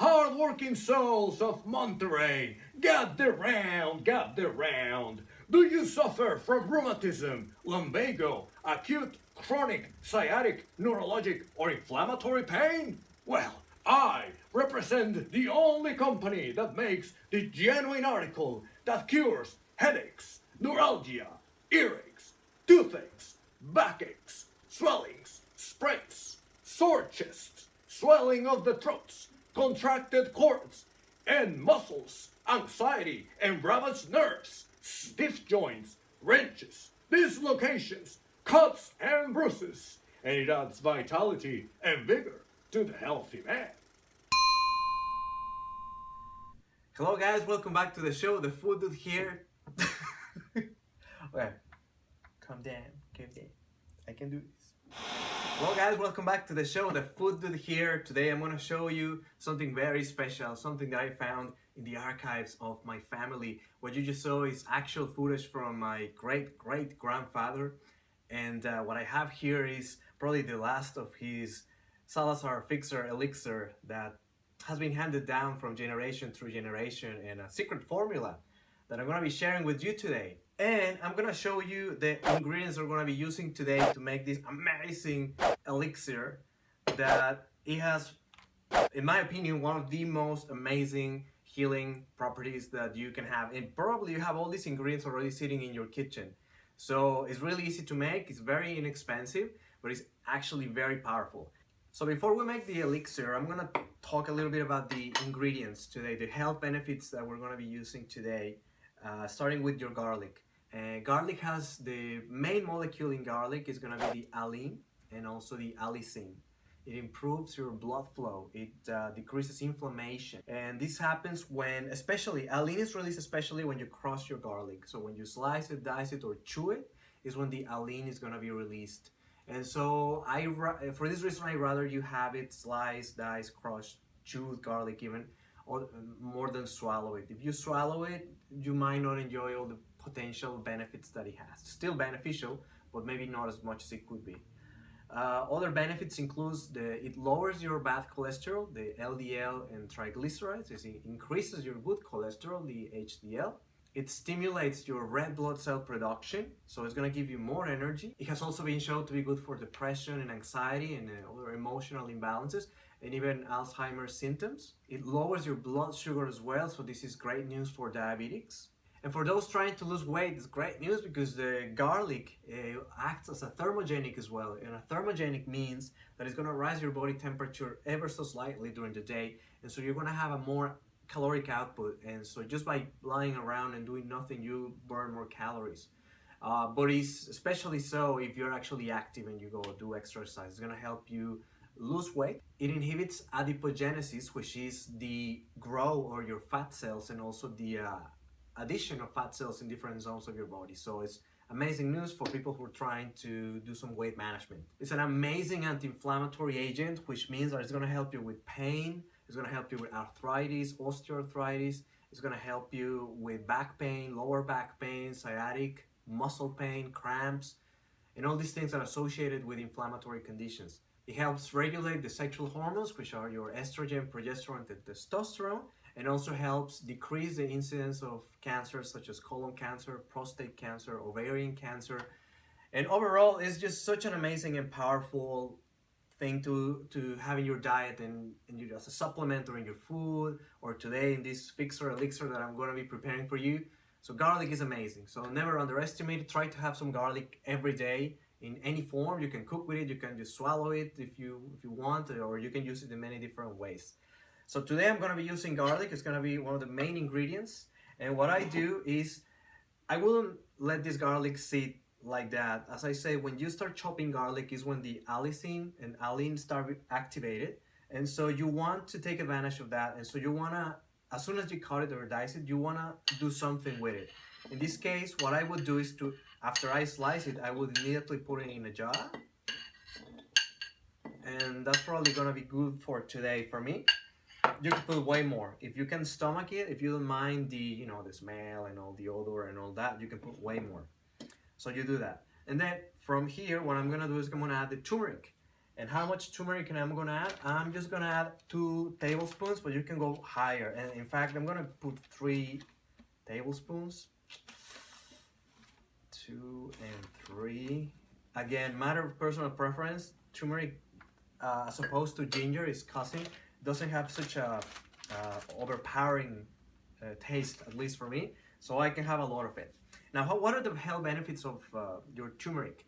Hard-working souls of Monterey, gather round, gather round. Do you suffer from rheumatism, lumbago, acute, chronic, sciatic, neurologic, or inflammatory pain? Well, I represent the only company that makes the genuine article that cures headaches, neuralgia, earaches, toothaches, backaches, swellings, sprains, sore chests, swelling of the throats, contracted cords and muscles, anxiety and ravaged nerves, stiff joints, wrenches, dislocations, cuts and bruises, and it adds vitality and vigor to the healthy man. Hello guys, welcome back to the show. The food dude here. Well, calm down. I can do this. Hello guys, welcome back to the show. The food dude here. Today I'm gonna show you something very special, something that I found in the archives of my family. What you just saw is actual footage from my great grandfather, and what I have here is probably the last of his Salazar Fixer Elixir that has been handed down from generation through generation, and a secret formula that I'm gonna be sharing with you today. And I'm gonna show you the ingredients we're gonna be using today to make this amazing elixir that it has, in my opinion, one of the most amazing healing properties that you can have. And probably you have all these ingredients already sitting in your kitchen. So it's really easy to make, it's very inexpensive, but it's actually very powerful. So before we make the elixir, I'm gonna talk a little bit about the ingredients today, the health benefits that we're gonna be using today, starting with your garlic. Garlic has the main molecule in garlic is gonna be the allicin and also the allicin. It improves your blood flow, it decreases inflammation, and this happens when, especially, allicin is released especially when you crush your garlic. So when you slice it, dice it, or chew it, is when the allicin is gonna be released. And so for this reason, I rather you have it sliced, diced, crushed, chewed garlic even, or more than swallow it. If you swallow it, you might not enjoy all the potential benefits that it has. Still beneficial, but maybe not as much as it could be. Other benefits includes it lowers your bad cholesterol, the LDL and triglycerides. It increases your good cholesterol, the HDL. It stimulates your red blood cell production, so it's going to give you more energy. It has also been shown to be good for depression and anxiety and other emotional imbalances, and even Alzheimer's symptoms. It lowers your blood sugar as well, so this is great news for diabetics. And for those trying to lose weight, it's great news because the garlic acts as a thermogenic as well. And a thermogenic means that it's going to rise your body temperature ever so slightly during the day, and so you're going to have a more caloric output, and so just by lying around and doing nothing, you burn more calories. But it's especially so if you're actually active and you go do exercise. It's going to help you lose weight. It inhibits adipogenesis, which is the growth or your fat cells, and also the addition of fat cells in different zones of your body. So it's amazing news for people who are trying to do some weight management. It's an amazing anti-inflammatory agent, which means that it's going to help you with pain. It's going to help you with arthritis, osteoarthritis. It's going to help you with back pain, lower back pain, sciatic, muscle pain, cramps, and all these things that are associated with inflammatory conditions. It helps regulate the sexual hormones, which are your estrogen, progesterone, and testosterone, and also helps decrease the incidence of cancers such as colon cancer, prostate cancer, ovarian cancer. And overall, it's just such an amazing and powerful thing to have in your diet and you as a supplement or in your food, or today in this fixer elixir that I'm going to be preparing for you. So garlic is amazing, so never underestimate it. Try to have some garlic every day in any form. You can cook with it, you can just swallow it if you want, or you can use it in many different ways. So today I'm going to be using garlic. It's going to be one of the main ingredients, and what I do is I wouldn't let this garlic sit like that. As I say, when you start chopping garlic is when the allicin and allicin start activated, and so you want to take advantage of that. And so you want to, as soon as you cut it or dice it, you want to do something with it. In this case, what I would do is after I slice it, I would immediately put it in a jar, and that's probably going to be good for today for me. You can put way more if you can stomach it. If you don't mind the the smell and all the odor and all that, you can put way more. So you do that. And then from here, what I'm going to do is I'm going to add the turmeric. And how much turmeric I'm gonna add? I'm just gonna add 2 tablespoons, but you can go higher. And in fact, I'm gonna put 3 tablespoons. 2 and 3. Again, matter of personal preference. Turmeric, as opposed to ginger, is cousin, doesn't have such a overpowering taste, at least for me. So I can have a lot of it. Now, what are the health benefits of your turmeric?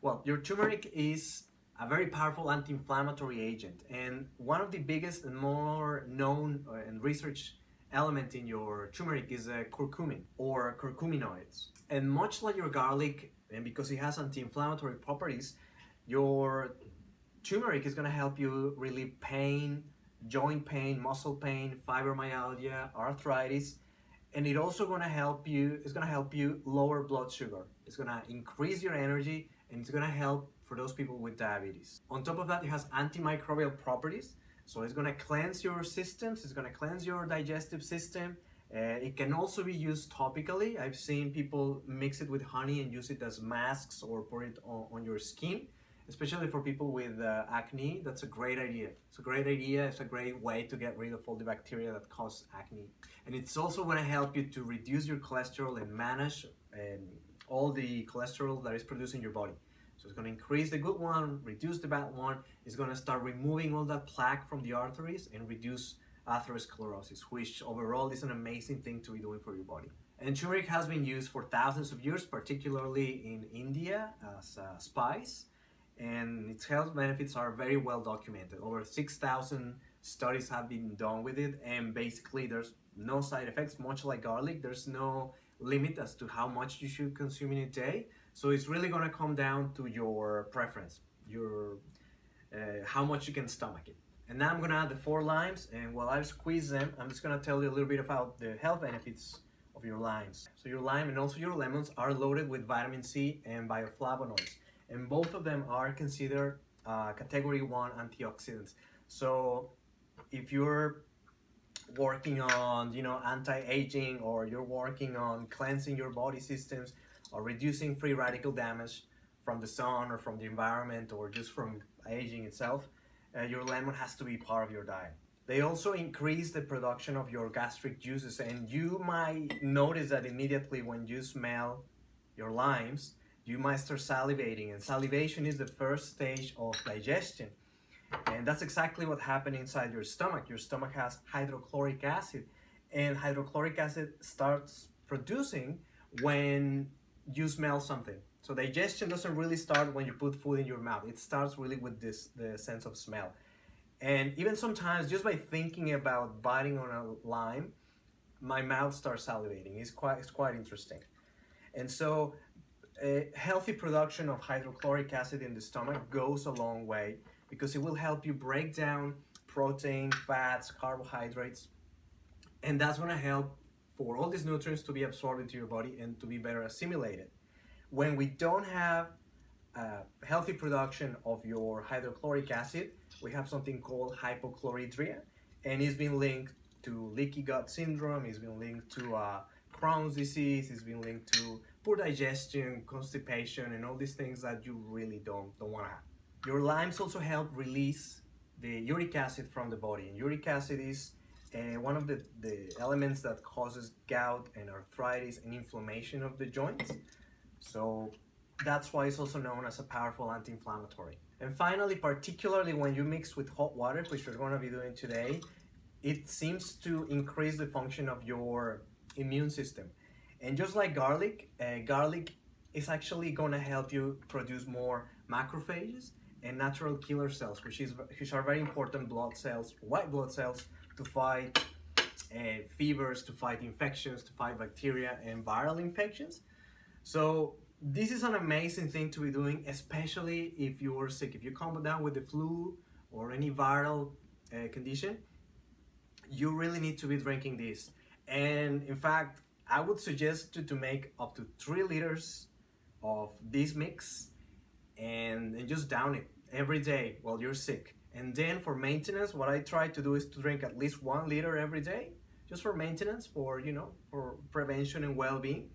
Well, your turmeric is a very powerful anti-inflammatory agent, and one of the biggest and more known and researched element in your turmeric is curcumin or curcuminoids. And much like your garlic, and because it has anti-inflammatory properties, your turmeric is going to help you relieve pain, joint pain, muscle pain, fibromyalgia, arthritis, and it also going to help you. It's going to help you lower blood sugar. It's going to increase your energy, and it's going to help for those people with diabetes. On top of that, it has antimicrobial properties, so it's going to cleanse your systems. It's going to cleanse your digestive system. It can also be used topically. I've seen people mix it with honey and use it as masks or put it on your skin, especially for people with acne. That's a great idea. It's a great idea. It's a great way to get rid of all the bacteria that cause acne. And it's also going to help you to reduce your cholesterol and manage all the cholesterol that is produced in your body. So it's going to increase the good one, reduce the bad one. It's going to start removing all that plaque from the arteries and reduce atherosclerosis, which overall is an amazing thing to be doing for your body. And turmeric has been used for thousands of years, particularly in India as a spice. And its health benefits are very well documented. Over 6,000 studies have been done with it, and basically there's no side effects. Much like garlic, there's no limit as to how much you should consume in a day. So it's really going to come down to your preference, your how much you can stomach it. And now I'm going to add the 4 limes, and while I squeeze them, I'm just going to tell you a little bit about the health benefits of your limes. So your lime and also your lemons are loaded with vitamin C and bioflavonoids, and both of them are considered category 1 antioxidants. So if you're working on anti-aging, or you're working on cleansing your body systems, or reducing free radical damage from the sun or from the environment or just from aging itself, your lemon has to be part of your diet. They also increase the production of your gastric juices, and you might notice that immediately when you smell your limes, you might start salivating, and salivation is the first stage of digestion. And that's exactly what happened inside your stomach. Your stomach has hydrochloric acid, and hydrochloric acid starts producing when you smell something. So digestion doesn't really start when you put food in your mouth. It starts really with the sense of smell. And even sometimes, just by thinking about biting on a lime, my mouth starts salivating. It's quite interesting. And so a healthy production of hydrochloric acid in the stomach goes a long way, because it will help you break down protein, fats, carbohydrates, and that's going to help for all these nutrients to be absorbed into your body and to be better assimilated. When we don't have healthy production of your hydrochloric acid, we have something called hypochlorhydria, and it's been linked to leaky gut syndrome, it's been linked to Crohn's disease, it's been linked to poor digestion, constipation, and all these things that you really don't want to have. Your limes also help release the uric acid from the body, and uric acid is one of the elements that causes gout and arthritis and inflammation of the joints. So that's why it's also known as a powerful anti-inflammatory. And finally, particularly when you mix with hot water, which we're going to be doing today, it seems to increase the function of your immune system. And just like garlic, garlic is actually going to help you produce more macrophages and natural killer cells, which are very important blood cells, white blood cells, to fight fevers, to fight infections, to fight bacteria and viral infections. So this is an amazing thing to be doing, especially if you're sick. If you come down with the flu or any viral condition, you really need to be drinking this. And in fact, I would suggest to make up to 3 liters of this mix and just down it every day while you're sick. And then for maintenance, what I try to do is to drink at least 1 liter every day, just for maintenance, for prevention and well-being.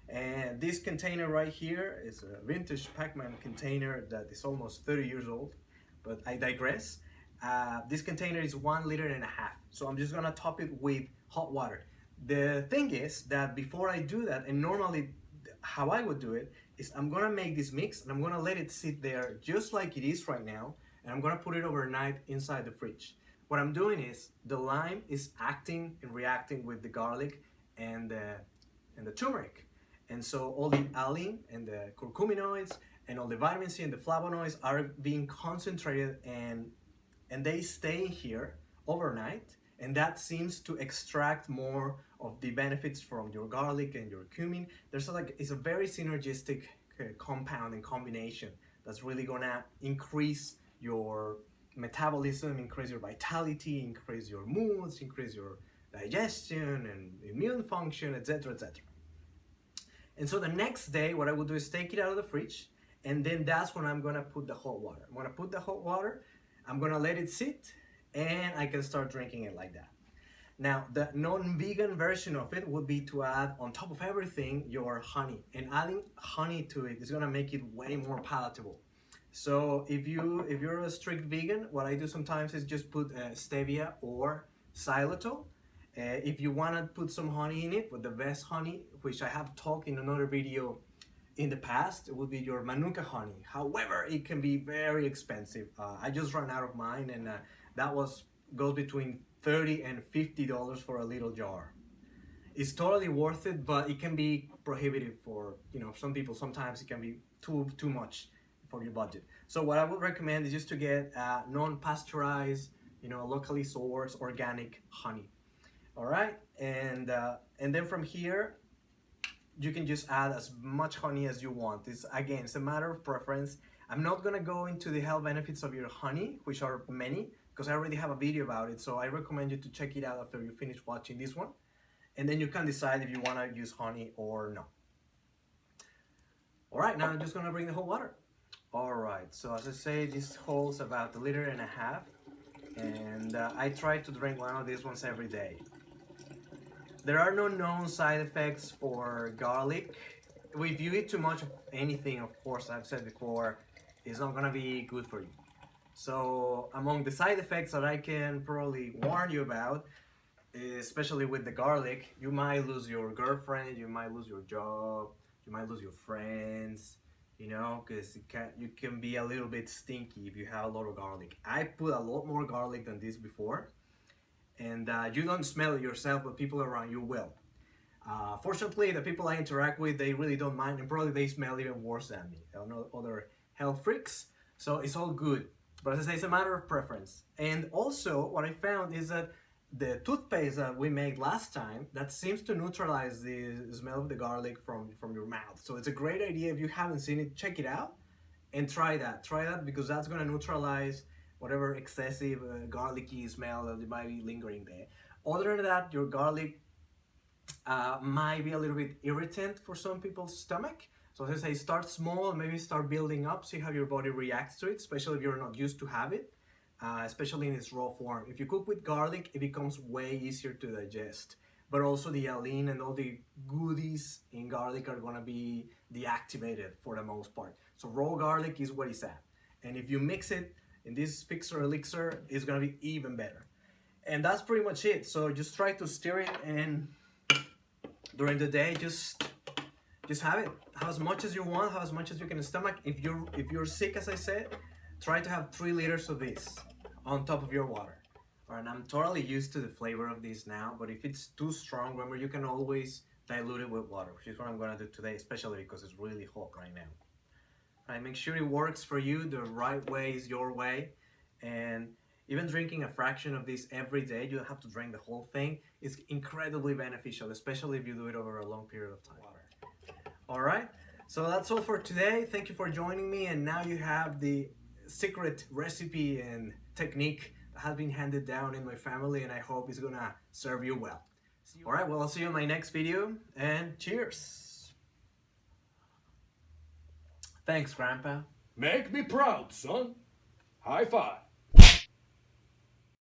And this container right here is a vintage Pac-Man container that is almost 30 years old, but I digress. This container is 1.5 liters, so I'm just gonna top it with hot water. The thing is that before I do that, and normally how I would do it is I'm gonna make this mix and I'm gonna let it sit there just like it is right now, and I'm gonna put it overnight inside the fridge. What I'm doing is the lime is acting and reacting with the garlic and the turmeric, and so all the aline and the curcuminoids and all the vitamin C and the flavonoids are being concentrated, and they stay here overnight, and that seems to extract more of the benefits from your garlic and your cumin. It's a very synergistic compound and combination that's really gonna increase your metabolism, increase your vitality, increase your moods, increase your digestion and immune function, etc., etc. And so the next day, what I will do is take it out of the fridge, and then that's when I'm gonna put the hot water. I'm gonna put the hot water, I'm gonna let it sit, and I can start drinking it like that. Now, the non-vegan version of it would be to add, on top of everything, your honey. And adding honey to it is gonna make it way more palatable. So if you're a strict vegan, what I do sometimes is just put stevia or xylitol. If you wanna put some honey in it, with the best honey, which I have talked in another video in the past, it would be your Manuka honey. However, it can be very expensive. I just ran out of mine, and that goes between $30 and $50 for a little jar. It's totally worth it, but it can be prohibitive for some people. Sometimes it can be too much for your budget. So what I would recommend is just to get non-pasteurized, locally sourced organic honey. All right, and then from here, you can just add as much honey as you want. It's a matter of preference. I'm not gonna go into the health benefits of your honey, which are many, because I already have a video about it. So I recommend you to check it out after you finish watching this one, and then you can decide if you wanna use honey or no. All right, now I'm just gonna bring the hot water. All right, so as I say, this holds about 1.5 liters, and I try to drink one of these ones every day. There are no known side effects for garlic. If you eat too much of anything, of course, I've said before, it's not gonna be good for you. So among the side effects that I can probably warn you about, especially with the garlic, you might lose your girlfriend, you might lose your job, you might lose your friends, because you can be a little bit stinky if you have a lot of garlic. I put a lot more garlic than this before, and you don't smell it yourself, but people around you will. Fortunately, the people I interact with, they really don't mind, and probably they smell even worse than me. Other health freaks, so it's all good. But as I say, it's a matter of preference. And also, what I found is that the toothpaste that we made last time, that seems to neutralize the smell of the garlic from your mouth. So it's a great idea. If you haven't seen it, check it out and try that. Try that, because that's gonna neutralize whatever excessive garlicky smell that might be lingering there. Other than that, your garlic might be a little bit irritant for some people's stomach. So as I say, start small and maybe start building up, see how your body reacts to it, especially if you're not used to have it, especially in its raw form. If you cook with garlic, it becomes way easier to digest. But also the aline and all the goodies in garlic are gonna be deactivated for the most part. So raw garlic is where it's at. And if you mix it in this fixer elixir, it's gonna be even better. And that's pretty much it. So just try to stir it, and during the day, just have it. Have as much as you want, have as much as you can stomach. If you're sick, as I said, try to have 3 liters of this on top of your water. All right, I'm totally used to the flavor of this now, but if it's too strong, remember, you can always dilute it with water, which is what I'm gonna do today, especially because it's really hot right now. All right, make sure it works for you. The right way is your way, and even drinking a fraction of this every day, you don't have to drink the whole thing. It's incredibly beneficial, especially if you do it over a long period of time. All right, so that's all for today. Thank you for joining me, and now you have the secret recipe and technique that has been handed down in my family, and I hope it's gonna serve you well. All right, well, I'll see you in my next video, and cheers. Thanks, Grandpa. Make me proud, son. High five.